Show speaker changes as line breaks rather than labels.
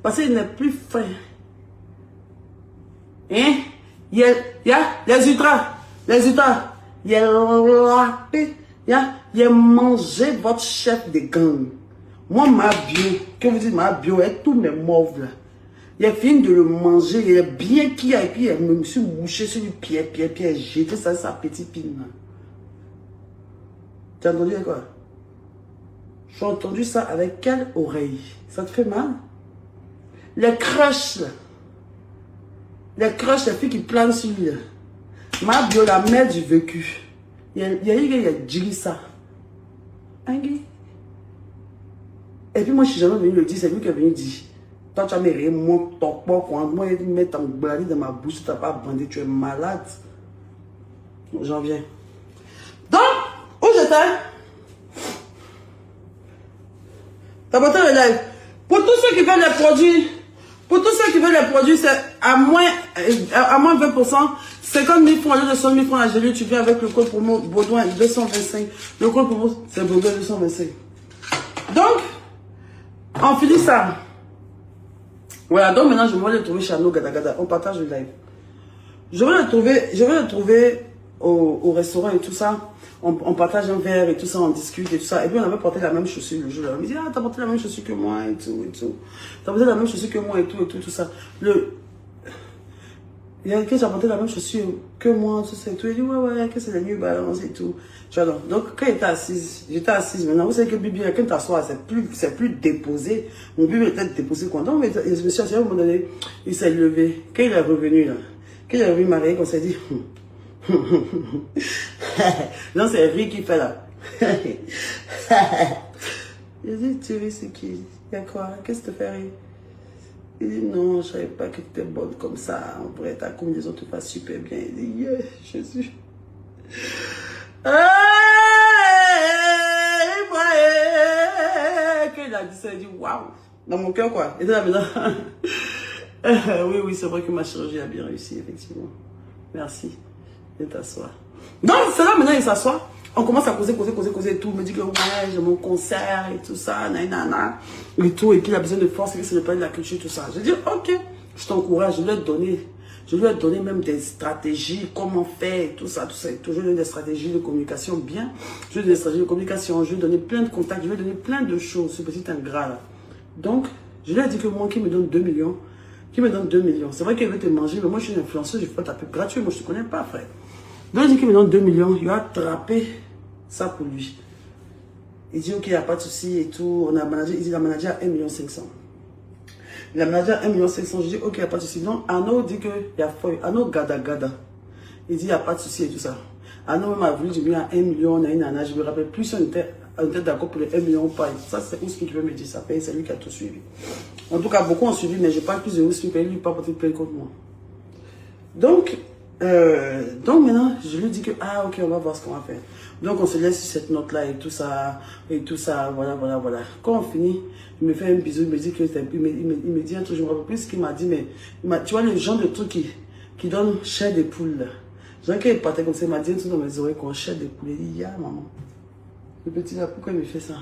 Parce qu'il n'est plus faim. Hein? Il y a les ultras. Il a mangé votre chef de gang. Moi, ma bio, que vous dites ma bio, et tous mes mauves là. Il a fini de le manger, il a bien qui a, et puis il me suis mouché sur le pied, jeté ça, sa petite pine là. Tu as entendu quoi? J'ai entendu ça avec quelle oreille? Ça te fait mal? Les crushs là. Les crushs, les filles qui planent sur lui là. Ma bio, la mère du vécu. Il y a dit ça. Et puis moi, je suis jamais venu le dire, c'est lui qui est venu dire. Toi, tu as mis mon top, moi, il met ton blali dans ma bouche, tu n'as pas bandé, tu es malade. J'en viens. Donc, où j'étais? T'as monté le live. Pour tous ceux qui veulent les produits, c'est à moins 20%, 50 000 francs, au lieu de 100 000 francs à Gélie, tu viens avec le code promo Baudouin 225. Le code promo, c'est Baudouin 225. Donc, on finit ça. Voilà, donc maintenant, je vais le trouver chez Anno Gada. On partage le live. Je vais le trouver au restaurant et tout ça. On partage un verre et tout ça, on discute et tout ça. Et puis on avait porté la même chaussure le jour-là. On me dit, ah, t'as porté la même chaussure que moi et tout, et tout. T'as porté la même chaussure que moi et tout, tout ça. Il y a quelqu'un qui a porté la même chaussure que moi, tout ça et tout. Il dit, ouais, que c'est la New Balance et tout. Tu vois, donc quand j'étais assise maintenant. Vous savez que Bibi, quand t'assois, c'est plus déposé. Mon Bibi était déposé quand on, mais je me suis assis à un moment donné, il s'est levé. Quand il est revenu là, quand il est revenu marié, on s'est dit, non, c'est Rick qui fait là. J'ai dit, tu ris, c'est qui? Il y a quoi? Qu'est-ce que tu fais rire? Il dit, non, je ne savais pas que tu étais bonne comme ça. En vrai, ta combinaison te passe super bien. Il dit, yeah, Jésus. Quand il a dit ça, il dit, waouh. Dans mon cœur, quoi. Il était là maintenant. Oui, c'est vrai que ma chirurgie a bien réussi, effectivement. Merci. Viens t'asseoir. Donc, c'est là maintenant, il s'assoit. On commence à causer et tout. Il me dit que ouais, j'ai mon concert et tout ça, nanana, et tout. Et puis il a besoin de force, et que c'est le plan de la culture, tout ça. Je dis, ok, je t'encourage, je lui ai donné même des stratégies, comment faire, et tout ça, et tout. Je lui ai donné des stratégies de communication bien. Je lui ai donné des stratégies de communication, je lui ai donné plein de contacts, je lui ai donné plein de choses, ce petit ingrat là. Donc, je lui ai dit que moi, qui me donne 2 millions, c'est vrai qu'il veut te manger, mais moi je suis une influenceuse, je fais pas ta pub gratuite, moi je te connais pas, frère. Donc, il dit qu'il me donne 2 millions, il va attraper ça pour lui. Il dit, ok, il n'y a pas de souci et tout. On a managé, il dit, la manager à 1 500 000. La manager à 1 500 000, je dis, ok, il n'y a pas de souci. Non, Arnaud dit qu'il y a feuille. Arnaud gada. Il dit, il n'y a pas de souci et tout ça. Arnaud même a voulu diminuer à 1 million, nanana. Je me rappelle plus si on était d'accord pour les 1 million ou pas. Ça, c'est Ousmi qui veut me dire ça. C'est lui qui a tout suivi. En tout cas, beaucoup ont suivi, mais je parle plus de Ousmi, lui, il pas porté plainte contre moi. Donc maintenant, je lui dis que, ah ok, on va voir ce qu'on va faire. Donc on se laisse sur cette note-là et tout ça, voilà. Quand on finit, il me fait un bisou, il me dit que il me dit un truc, je me rappelle plus ce qu'il m'a dit, mais tu vois le genre de truc qui donne chair de poule là. Genre qu'il partait comme ça, il m'a dit un truc dans mes oreilles qu'on chair de poule. Il dit, ya maman, le petit là, pourquoi il me fait ça?